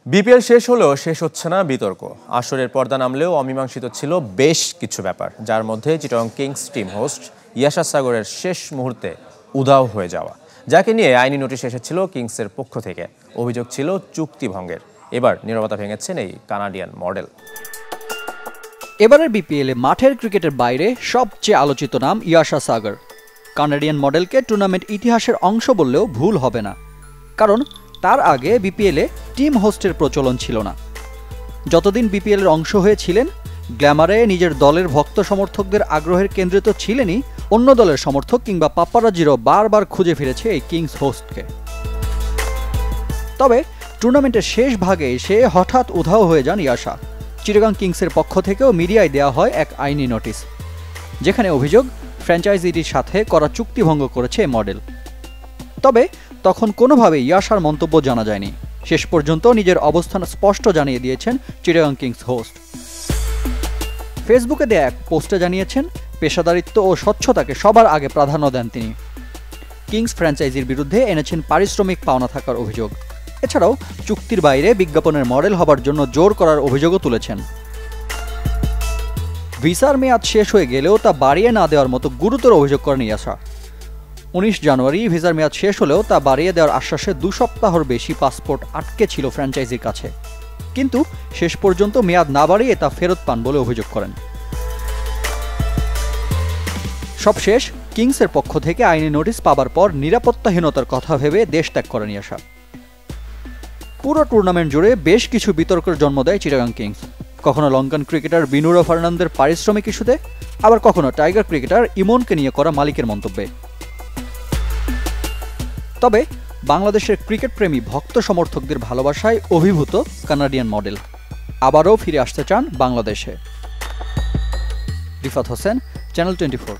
BPL শেষ হলেও শেষ হচ্ছে না বিতর্ক। আসরের পর্দা নামলেও অমীমাংসিত ছিল বেশ কিছু ব্যাপার, যার মধ্যে চিটাগং কিংস টিম হোস্ট ইয়াশা সাগরের শেষ মুহূর্তে উধাও হয়ে যাওয়া, যাকে নিয়ে আইনি নোটিশ এসেছিল কিংসের পক্ষ থেকে। অভিযোগ ছিল চুক্তি ভঙ্গের। এবার নীরবতা ভেঙেছেন এই কানাডিয়ান মডেল। এবারের বিপিএলে মাঠের ক্রিকেটের বাইরে সবচেয়ে আলোচিত নাম ইয়াশা সাগর। কানাডিয়ান মডেলকে টুর্নামেন্ট ইতিহাসের অংশ বললেও ভুল হবে না, কারণ তার আগে বিপিএলে টিম হোস্টের প্রচলন ছিল না। যতদিন বিপিএলের অংশ হয়েছিলেন, গ্ল্যামারে নিজের দলের ভক্ত সমর্থকদের আগ্রহের কেন্দ্রে তো ছিলেনই, অন্য দলের সমর্থক কিংবা পাপ্পারাজিরও বারবার খুঁজে ফিরেছে এই কিংস হোস্টকে। তবে টুর্নামেন্টের শেষ ভাগে এসে হঠাৎ উধাও হয়ে যান ইয়াশা। চিটাগং কিংসের পক্ষ থেকেও মিডিয়ায় দেওয়া হয় এক আইনি নোটিশ, যেখানে অভিযোগ ফ্র্যাঞ্চাইজিটির সাথে করা চুক্তি ভঙ্গ করেছে এই মডেল। তবে তখন কোনোভাবেই ইয়াশার মন্তব্য জানা যায়নি। শেষ পর্যন্ত নিজের অবস্থান স্পষ্ট জানিয়ে দিয়েছেন চিটাগং কিংস হোস্ট। ফেসবুকে দেয়া এক পোস্টে জানিয়েছেন, পেশাদারিত্ব ও স্বচ্ছতাকে সবার আগে প্রাধান্য দেন তিনি। কিংস ফ্র্যাঞ্চাইজির বিরুদ্ধে এনেছেন পারিশ্রমিক পাওনা থাকার অভিযোগ। এছাড়াও চুক্তির বাইরে বিজ্ঞাপনের মডেল হবার জন্য জোর করার অভিযোগও তুলেছেন। ভিসার মেয়াদ শেষ হয়ে গেলেও তা বাড়িয়ে না দেওয়ার মতো গুরুতর অভিযোগ করেন ইয়াশা। 19 জানুয়ারি ভিসার মেয়াদ শেষ হলেও তা বাড়িয়ে দেওয়ার আশ্বাসে 2 সপ্তাহর বেশি পাসপোর্ট আটকে ছিল ফ্র্যাঞ্চাইজির কাছে, কিন্তু শেষ পর্যন্ত মেয়াদ না বাড়িয়ে তা ফেরত পান বলে অভিযোগ করেন। সবশেষ কিংসের পক্ষ থেকে আইনি নোটিশ পাবার পর নিরাপত্তাহীনতার কথা ভেবে দেশ ত্যাগ করেন ইয়াশা। পুরো টুর্নামেন্ট জুড়ে বেশ কিছু বিতর্কের জন্ম দেয় চিটাগং কিংস। কখনো লঙ্কান ক্রিকেটার বিনুরা ফার্নান্দের পারিশ্রমিক ইস্যুতে, আবার কখনো টাইগার ক্রিকেটার ইমনকে নিয়ে করা মালিকের মন্তব্যে। তবে বাংলাদেশের ক্রিকেট প্রেমী ভক্ত সমর্থকদের ভালোবাসায় অভিভূত কানাডিয়ান মডেল আবারও ফিরে আসতে চান বাংলাদেশে। রিফাত হোসেন, চ্যানেল 24।